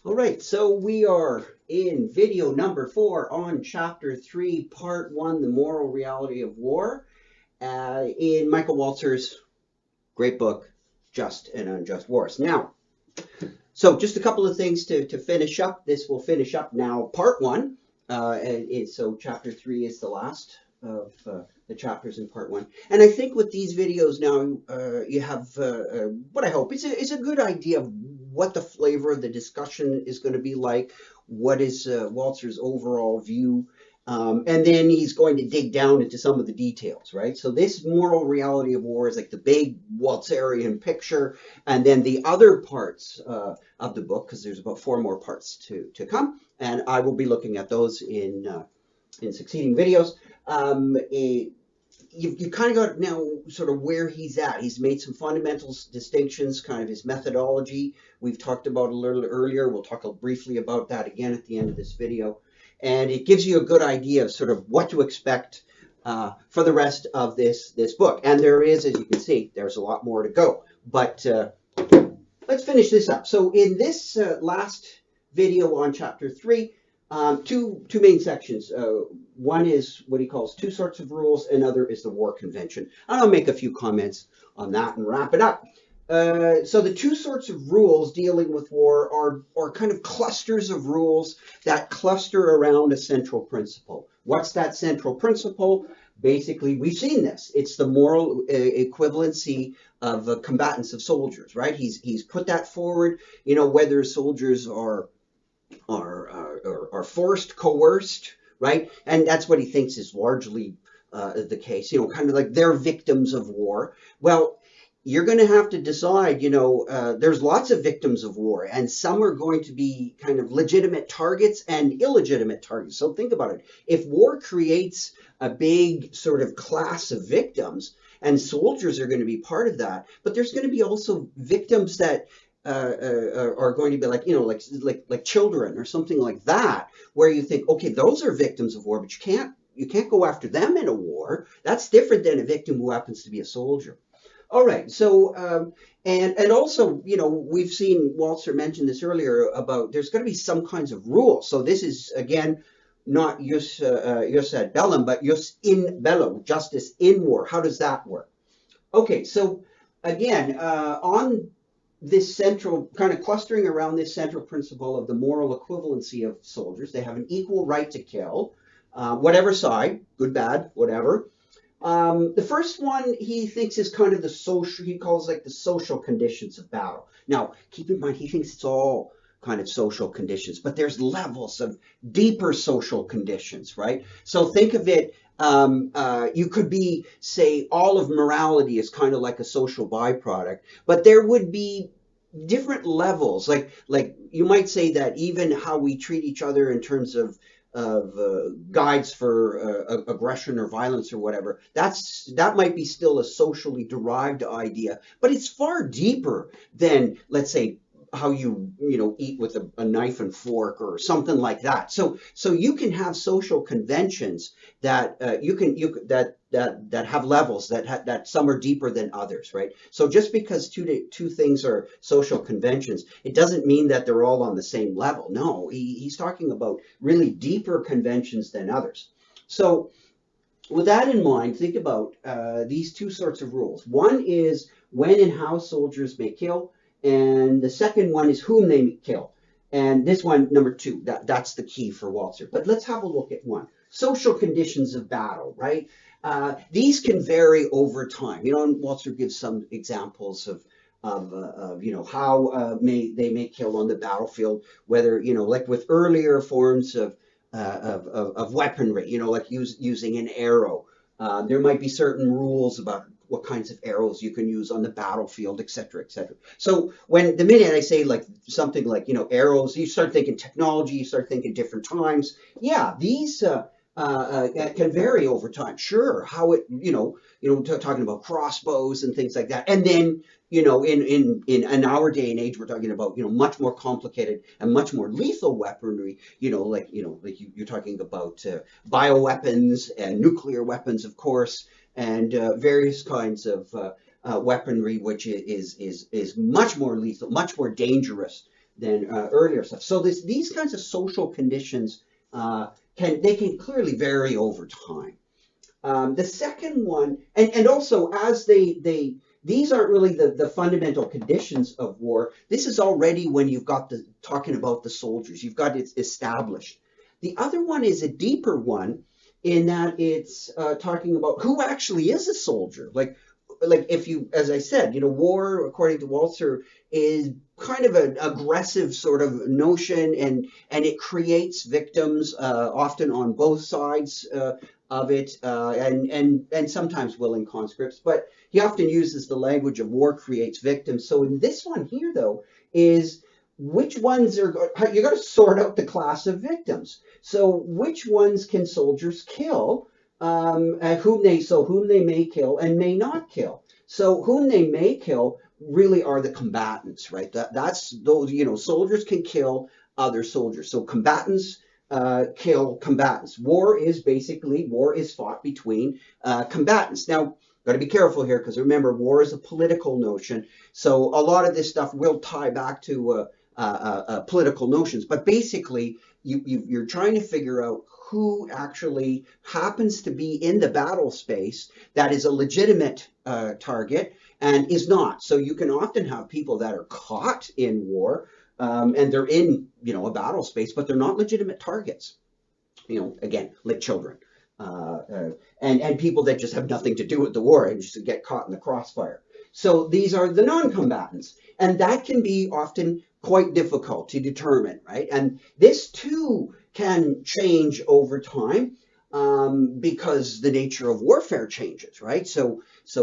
All right, so we are in video number 4 on chapter 3, part 1, The Moral Reality of War, in Michael Walzer's great book, Just and Unjust Wars. Now, so just a couple of things to finish up. This will finish up now part 1. So chapter 3 is the last of the chapters in part 1. And I think with these videos now, you have what I hope is a good idea of what the flavor of the discussion is going to be like, what is Walzer's overall view, and then he's going to dig down into some of the details, right? So this moral reality of war is like the big Walzerian picture, and then the other parts of the book, because there's about 4 more parts to come, and I will be looking at those in succeeding videos. You kind of got now sort of where he's at. He's made some fundamental distinctions, kind of his methodology. We've talked about a little earlier. We'll talk briefly about that again at the end of this video. And it gives you a good idea of sort of what to expect for the rest of this book. And there is, as you can see, there's a lot more to go. But let's finish this up. So in this last video on chapter 3, two main sections. One is what he calls 2 sorts of rules. Another is the war convention. And I'll make a few comments on that and wrap it up. So the 2 sorts of rules dealing with war are kind of clusters of rules that cluster around a central principle. What's that central principle? Basically, we've seen this. It's the moral equivalency of combatants of soldiers, right? He's put that forward. You know, whether soldiers are forced, coerced, right? And that's what he thinks is largely the case, you know, kind of like they're victims of war. Well, you're going to have to decide, you know, there's lots of victims of war, and some are going to be kind of legitimate targets and illegitimate targets. So think about it. If war creates a big sort of class of victims, and soldiers are going to be part of that, but there's going to be also victims that are going to be like, you know, like children or something like that, where you think, okay, those are victims of war, but you can't go after them in a war. That's different than a victim who happens to be a soldier. All right, so and also, you know, we've seen Walzer mention this earlier about there's going to be some kinds of rules. So this is again not jus ad bellum, but jus in bello, justice in war. How does that work? Okay, so again, on this central kind of clustering around this central principle of the moral equivalency of soldiers, they have an equal right to kill, whatever side, good, bad, whatever. The first one he thinks is kind of the social, he calls like the social conditions of battle. Now, keep in mind, he thinks it's all kind of social conditions, but there's levels of deeper social conditions, right? So think of it, you could be, say, all of morality is kind of like a social byproduct, but there would be different levels. Like you might say that even how we treat each other in terms of guides for aggression or violence or whatever, that might be still a socially derived idea, but it's far deeper than, let's say, how you know, eat with a knife and fork or something like that. So you can have social conventions that that have levels that some are deeper than others, right? So just because two things are social conventions, it doesn't mean that they're all on the same level. No, he's talking about really deeper conventions than others. So with that in mind, think about these 2 sorts of rules. One is when and how soldiers may kill, and the second one is whom they kill. And this one, number 2, that's the key for Walzer. But let's have a look at one. Social conditions of battle, right? These can vary over time. You know, and Walzer gives some examples of you know, how they may kill on the battlefield, whether, you know, like with earlier forms of weaponry, you know, like using an arrow. There might be certain rules about what kinds of arrows you can use on the battlefield, et cetera, et cetera. So the minute I say like something like, you know, arrows, you start thinking technology, you start thinking different times. Yeah, these can vary over time. Sure, how it, you know, talking about crossbows and things like that. And then, you know, in our day and age, we're talking about, you know, much more complicated and much more lethal weaponry. You know, like you're talking about bioweapons and nuclear weapons, of course, and various kinds of weaponry, which is much more lethal, much more dangerous than earlier stuff. So these kinds of social conditions can clearly vary over time. The second one, and also as these aren't really the fundamental conditions of war. This is already when you've got talking about the soldiers. You've got it established. The other one is a deeper one in that it's talking about who actually is a soldier. Like if you, as I said, war, according to Walzer, is kind of an aggressive sort of notion, and it creates victims often on both sides of it, and sometimes willing conscripts. But he often uses the language of war creates victims. So in this one here, though, is which ones are you got to sort out the class of victims. So which ones can soldiers kill? Whom they may kill and may not kill. So whom they may kill really are the combatants, right? That's those, soldiers can kill other soldiers. So combatants kill combatants. War is fought between combatants. Now, got to be careful here because remember, war is a political notion. So a lot of this stuff will tie back to political notions. But basically, you're trying to figure out who actually happens to be in the battle space that is a legitimate target and is not. So you can often have people that are caught in war and they're in, a battle space, but they're not legitimate targets. Again, like children and people that just have nothing to do with the war and just get caught in the crossfire. So these are the non-combatants, and that can be often quite difficult to determine, right? And this too can change over time because the nature of warfare changes, right? So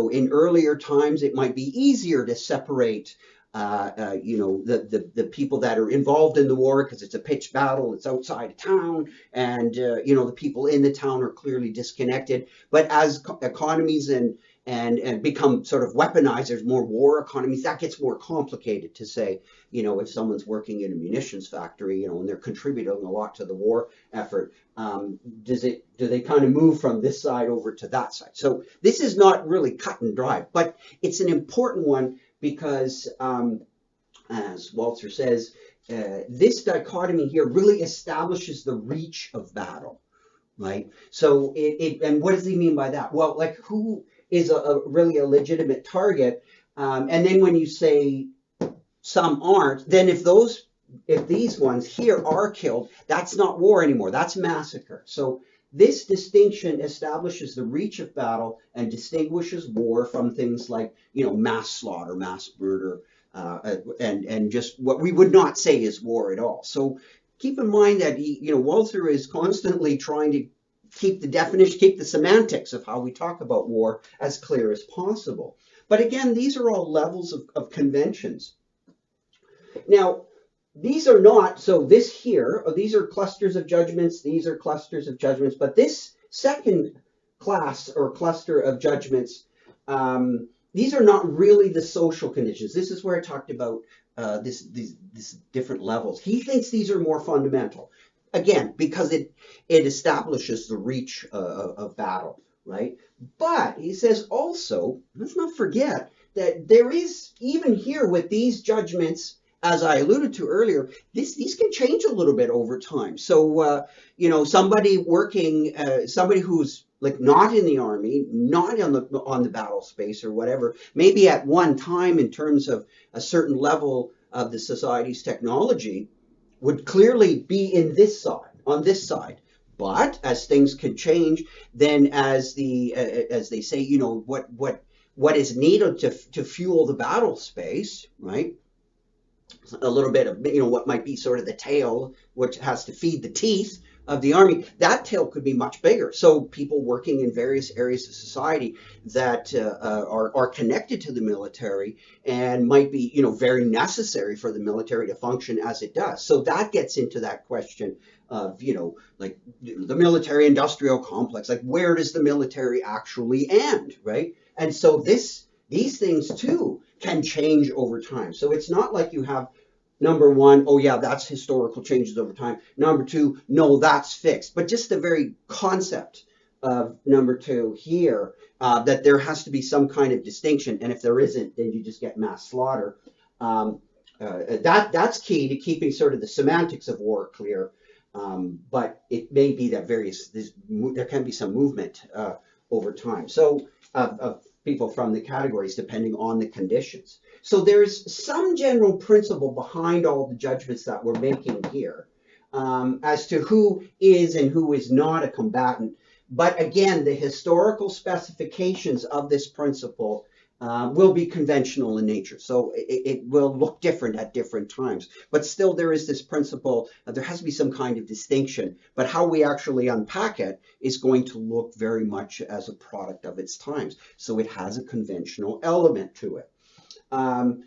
in earlier times, it might be easier to separate, the people that are involved in the war because it's a pitched battle, it's outside of town, and the people in the town are clearly disconnected. But as economies and become sort of weaponized, there's more war economies, that gets more complicated to say, if someone's working in a munitions factory, and they're contributing a lot to the war effort, do they kind of move from this side over to that side? So this is not really cut and dry, but it's an important one because, as Walzer says, this dichotomy here really establishes the reach of battle, right? So and what does he mean by that? Well, like who is really a legitimate target? And then when you say some aren't, then if these ones here are killed, that's not war anymore. That's massacre. So this distinction establishes the reach of battle and distinguishes war from things like, mass slaughter, mass murder, and just what we would not say is war at all. So keep in mind that Walzer is constantly trying to keep the definition, keep the semantics of how we talk about war as clear as possible. But again, these are all levels of conventions. Now, these are not, so this here, these are clusters of judgments, these are clusters of judgments, but this second class or cluster of judgments, these are not really the social conditions. This is where I talked about these different levels. He thinks these are more fundamental. Again, because it establishes the reach of battle, right? But he says also, let's not forget that there is, even here with these judgments, as I alluded to earlier, these can change a little bit over time. So, somebody working, somebody who's like not in the army, not on the battle space or whatever, maybe at one time in terms of a certain level of the society's technology, would clearly be in this side, on this side. But as things can change, then as they say, what is needed to fuel the battle space, right? A little bit of, what might be sort of the tail, which has to feed the teeth of the army, that tail could be much bigger. So people working in various areas of society that are connected to the military and might be, very necessary for the military to function as it does. So that gets into that question of, like the military industrial complex, like where does the military actually end, right? And so these things too can change over time. So it's not like you have number one, oh yeah, that's historical changes over time. Number two, no, that's fixed. But just the very concept of number two here, that there has to be some kind of distinction. And if there isn't, then you just get mass slaughter. That's key to keeping sort of the semantics of war clear. But it may be that there can be some movement over time. So of people from the categories depending on the conditions. So there's some general principle behind all the judgments that we're making here as to who is and who is not a combatant. But again, the historical specifications of this principle will be conventional in nature. So it will look different at different times. But still, there is this principle that there has to be some kind of distinction. But how we actually unpack it is going to look very much as a product of its times. So it has a conventional element to it. And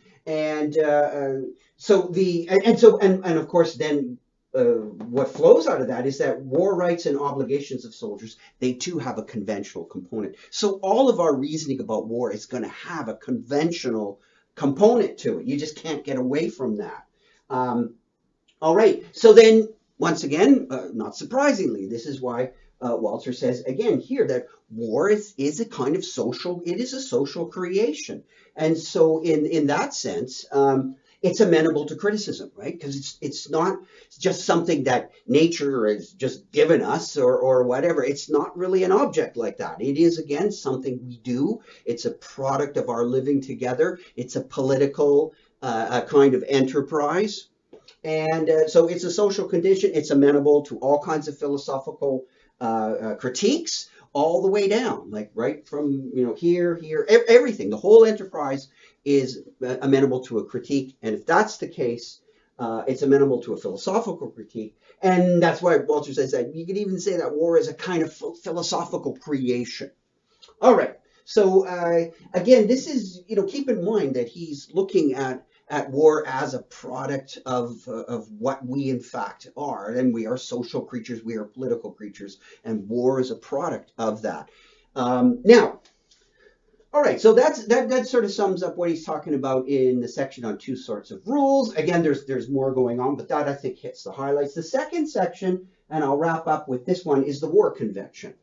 of course, then what flows out of that is that war rights and obligations of soldiers, they too have a conventional component. So all of our reasoning about war is going to have a conventional component to it. You just can't get away from that. All right. So then, once again, not surprisingly, this is why Walzer says again here that war is a kind of social, it is a social creation. And so in that sense, it's amenable to criticism, right? Because it's not just something that nature has just given us or whatever. It's not really an object like that. It is, again, something we do. It's a product of our living together. It's a political kind of enterprise. And so it's a social condition. It's amenable to all kinds of philosophical critiques all the way down, like right from, here, everything. The whole enterprise is amenable to a critique. And if that's the case, it's amenable to a philosophical critique. And that's why Walzer says that you could even say that war is a kind of philosophical creation. All right. So again, this is, keep in mind that he's looking at war as a product of what we in fact are. And we are social creatures, we are political creatures, and war is a product of that. Now, all right, so that sort of sums up what he's talking about in the section on two sorts of rules. Again, there's more going on, but that I think hits the highlights. The second section, and I'll wrap up with this one, is the war convention.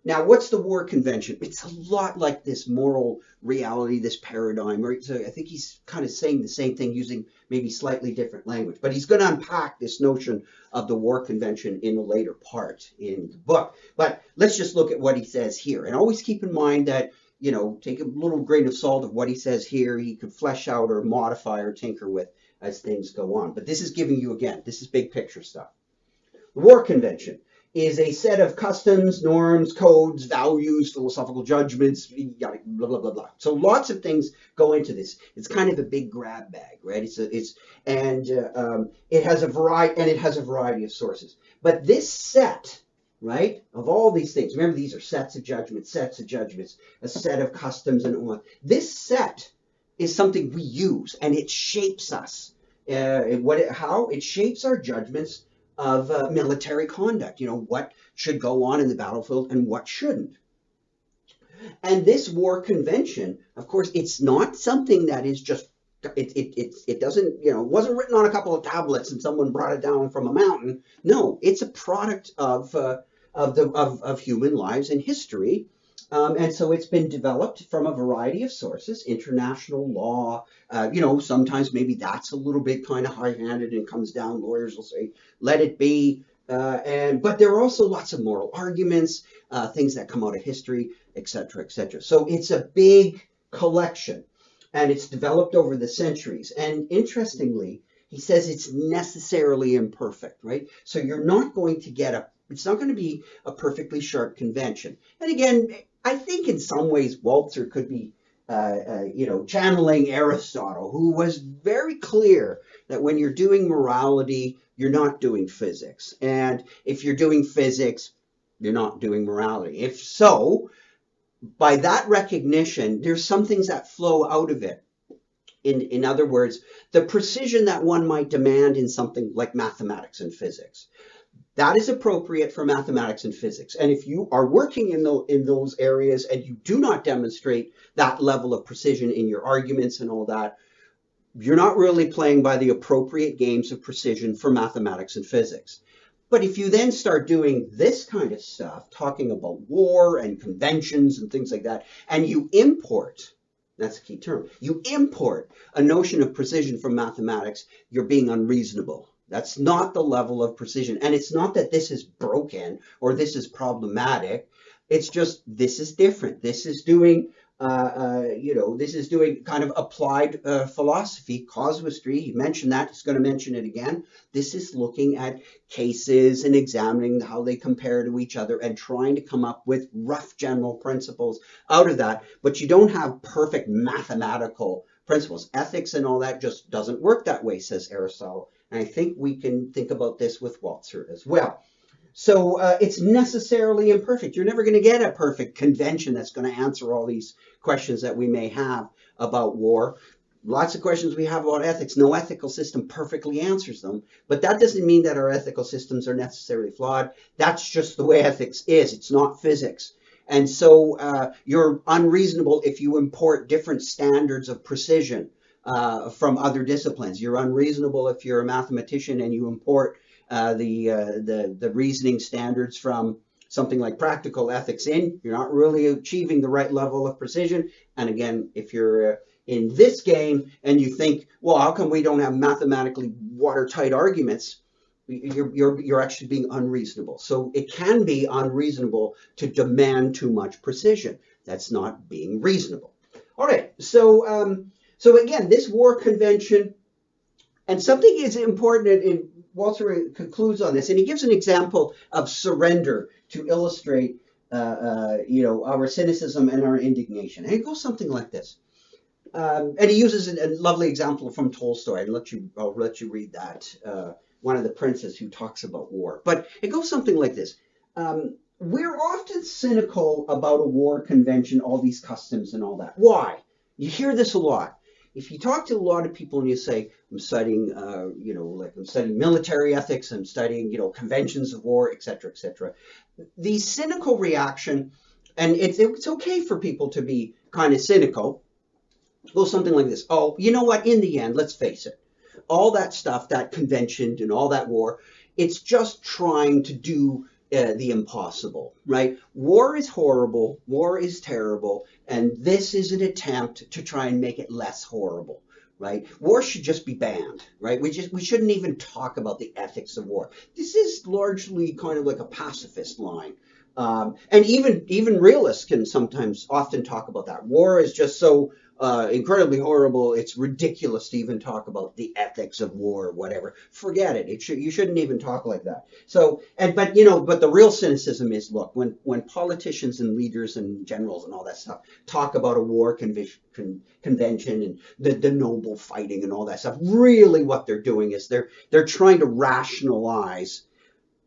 Now, what's the war convention? It's a lot like this moral reality, this paradigm. Right? So I think he's kind of saying the same thing using maybe slightly different language. But he's going to unpack this notion of the war convention in a later part in the book. But let's just look at what he says here. And always keep in mind that, take a little grain of salt of what he says here. He could flesh out or modify or tinker with as things go on. But this is giving you, again, this is big picture stuff. The war convention is a set of customs, norms, codes, values, philosophical judgments, blah, blah, blah, blah. So lots of things go into this. It's kind of a big grab bag, right? It has a variety of sources. But this set, right, of all these things, remember these are sets of judgments, a set of customs and all. This set is something we use, and it shapes us. How? It shapes our judgments of military conduct, what should go on in the battlefield and what shouldn't. And this war convention, of course, it's not something that is just, it doesn't, wasn't written on a couple of tablets and someone brought it down from a mountain. No, it's a product of human lives and history. And so it's been developed from a variety of sources, international law, sometimes maybe that's a little bit kind of high-handed and comes down, lawyers will say, let it be. But there are also lots of moral arguments, things that come out of history, et cetera, et cetera. So it's a big collection, and it's developed over the centuries. And interestingly, he says it's necessarily imperfect, right? So you're not going to get it's not going to be a perfectly sharp convention. And again, I think in some ways Walzer could be, channeling Aristotle, who was very clear that when you're doing morality, you're not doing physics. And if you're doing physics, you're not doing morality. If so, by that recognition, there's some things that flow out of it. In other words, the precision that one might demand in something like mathematics and physics. That is appropriate for mathematics and physics. And if you are working in those areas and you do not demonstrate that level of precision in your arguments and all that, you're not really playing by the appropriate games of precision for mathematics and physics. But if you then start doing this kind of stuff, talking about war and conventions and things like that, and you import That's the key term. You import a notion of precision from mathematics, you're being unreasonable. That's not the level of precision. And it's not that this is broken or this is problematic. It's just this is different. This is doing, this is doing kind of applied philosophy, casuistry. He mentioned that. He's going to mention it again. This is looking at cases and examining how they compare to each other and trying to come up with rough general principles out of that. But you don't have perfect mathematical principles. Ethics and all that just doesn't work that way, says Aristotle. And I think we can think about this with Walzer as well. So it's necessarily imperfect. You're never going to get a perfect convention that's going to answer all these questions that we may have about war. Lots of questions we have about ethics. No ethical system perfectly answers them. But that doesn't mean that our ethical systems are necessarily flawed. That's just the way ethics is. It's not physics. And so you're unreasonable if you import different standards of precision from other disciplines. You're unreasonable if you're a mathematician and you import the reasoning standards from something like practical ethics in. You're not really achieving the right level of precision. And again, if you're in this game and you think, well, how come we don't have mathematically watertight arguments? You're actually being unreasonable. So it can be unreasonable to demand too much precision. That's not being reasonable. All right. So again, this war convention, and something is important, and Walzer concludes on this, and he gives an example of surrender to illustrate, our cynicism and our indignation. And it goes something like this. And he uses a lovely example from Tolstoy. I'll let you read that. One of the princes who talks about war. But it goes something like this. We're often cynical about a war convention, all these customs and all that. Why? You hear this a lot. If you talk to a lot of people and you say, I'm studying, I'm studying military ethics, I'm studying, conventions of war, etc., the cynical reaction, and it's okay for people to be kind of cynical, goes something like this. Oh, you know what? In the end, let's face it, all that stuff, that convention and all that war, it's just trying to do the impossible, right? War is horrible, war is terrible, and this is an attempt to try and make it less horrible, right? War should just be banned, right? We shouldn't even talk about the ethics of war. This is largely kind of like a pacifist line. And even realists can often talk about that. War is just so incredibly horrible. It's ridiculous to even talk about the ethics of war or whatever. Forget it. You shouldn't even talk like that. But the real cynicism is, look, when politicians and leaders and generals and all that stuff talk about a war convention and the noble fighting and all that stuff, really what they're doing is they're trying to rationalize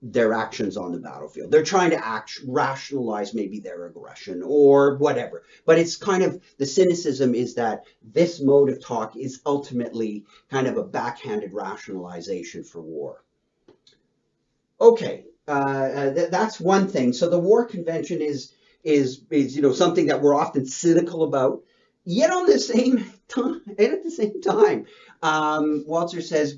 their actions on the battlefield. They're trying to rationalize maybe their aggression or whatever. But it's kind of, the cynicism is that this mode of talk is ultimately kind of a backhanded rationalization for war. Okay, that's one thing. So the war convention is something that we're often cynical about. Yet at the same time, Walzer says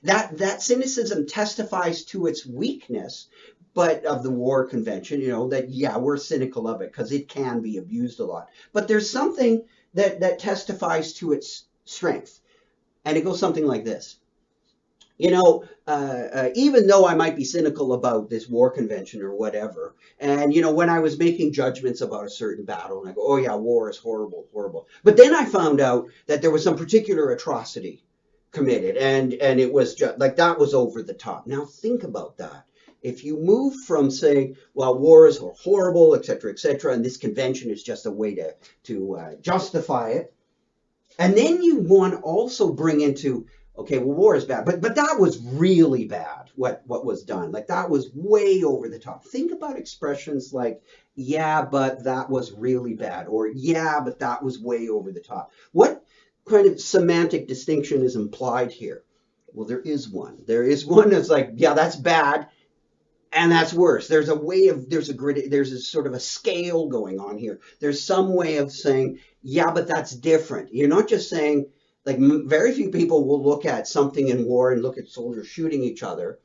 that cynicism testifies to its weakness, but of the war convention, that we're cynical of it because it can be abused a lot. But there's something that testifies to its strength, and it goes something like this. Even though I might be cynical about this war convention or whatever, and, when I was making judgments about a certain battle, and I go, oh yeah, war is horrible, horrible. But then I found out that there was some particular atrocity committed, and it was just like, that was over the top. Now think about that. If you move from saying, well, wars are horrible, etc., and this convention is just a way to justify it, and then you want to also bring into, okay, well, war is bad, but that was really bad, what was done. Like, that was way over the top. Think about expressions like, yeah, but that was really bad, or yeah, but that was way over the top. What kind of semantic distinction is implied here? Well, there is one. There is one that's like, yeah, that's bad, and that's worse. There's a sort of a scale going on here. There's some way of saying, yeah, but that's different. You're not just saying, like, very few people will look at something in war and look at soldiers shooting each other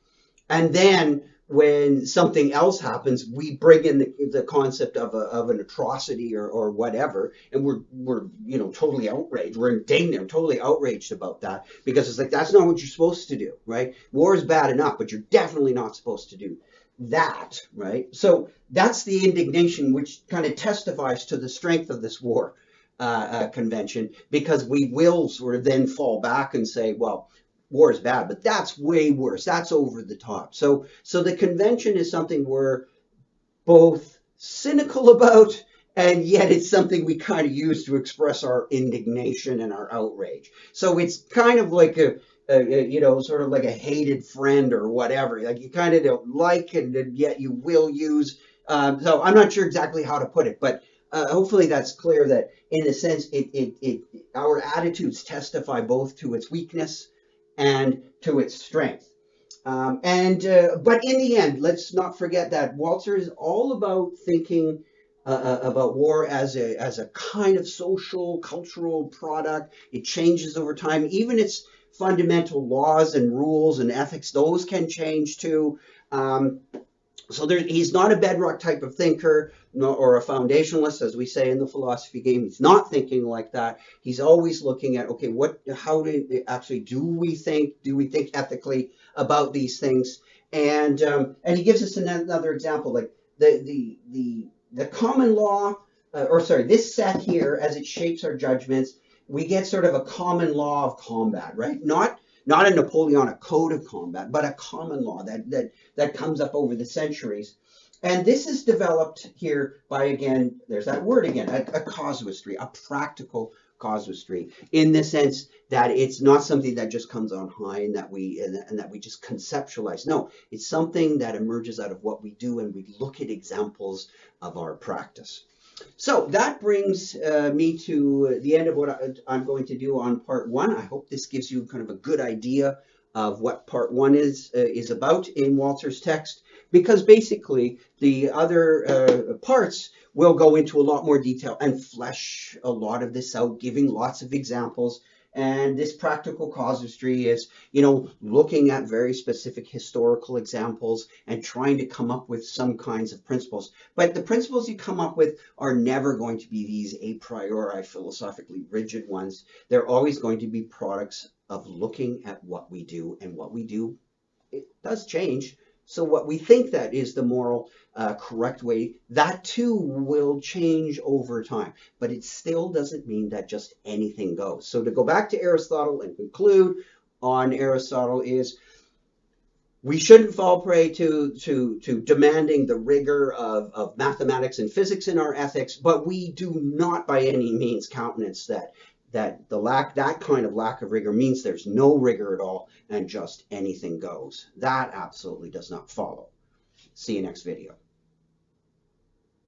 and then when something else happens, we bring in the concept of an atrocity or whatever, and we're totally outraged. We're indignant, totally outraged about that because it's like that's not what you're supposed to do, right? War is bad enough, but you're definitely not supposed to do that, right? So that's the indignation, which kind of testifies to the strength of this war convention, because we will sort of then fall back and say, well, war is bad, but that's way worse. That's over the top. So the convention is something we're both cynical about, and yet it's something we kind of use to express our indignation and our outrage. So it's kind of like sort of like a hated friend or whatever. Like you kind of don't like, and yet you will use. So I'm not sure exactly how to put it, but hopefully that's clear. That in a sense, our attitudes testify both to its weakness and to its strength. But in the end, let's not forget that Walzer is all about thinking about war as a kind of social, cultural product. It changes over time. Even its fundamental laws and rules and ethics, those can change too. So he's not a bedrock type of thinker or a foundationalist, as we say in the philosophy game. He's not thinking like that. He's always looking at, okay, do we think ethically about these things? And he gives us another example, like the common law, this set here, as it shapes our judgments, we get sort of a common law of combat, right? Not a Napoleonic code of combat, but a common law that comes up over the centuries. And this is developed here by, again, there's that word again, a casuistry, a practical casuistry, in the sense that it's not something that just comes on high and that we just conceptualize. No, it's something that emerges out of what we do, and we look at examples of our practice. So that brings me to the end of what I'm going to do on part one. I hope this gives you kind of a good idea of what part one is about in Walzer's text, because basically the other parts will go into a lot more detail and flesh a lot of this out, giving lots of examples. And this practical casuistry is, looking at very specific historical examples and trying to come up with some kinds of principles. But the principles you come up with are never going to be these a priori philosophically rigid ones. They're always going to be products of looking at what we do, and what we do, it does change. So what we think that is the moral correct way, that too will change over time. But it still doesn't mean that just anything goes. So to go back to Aristotle and conclude on Aristotle is, we shouldn't fall prey to demanding the rigor of mathematics and physics in our ethics, but we do not by any means countenance that kind of lack of rigor means there's no rigor at all and just anything goes. That absolutely does not follow. See you next video.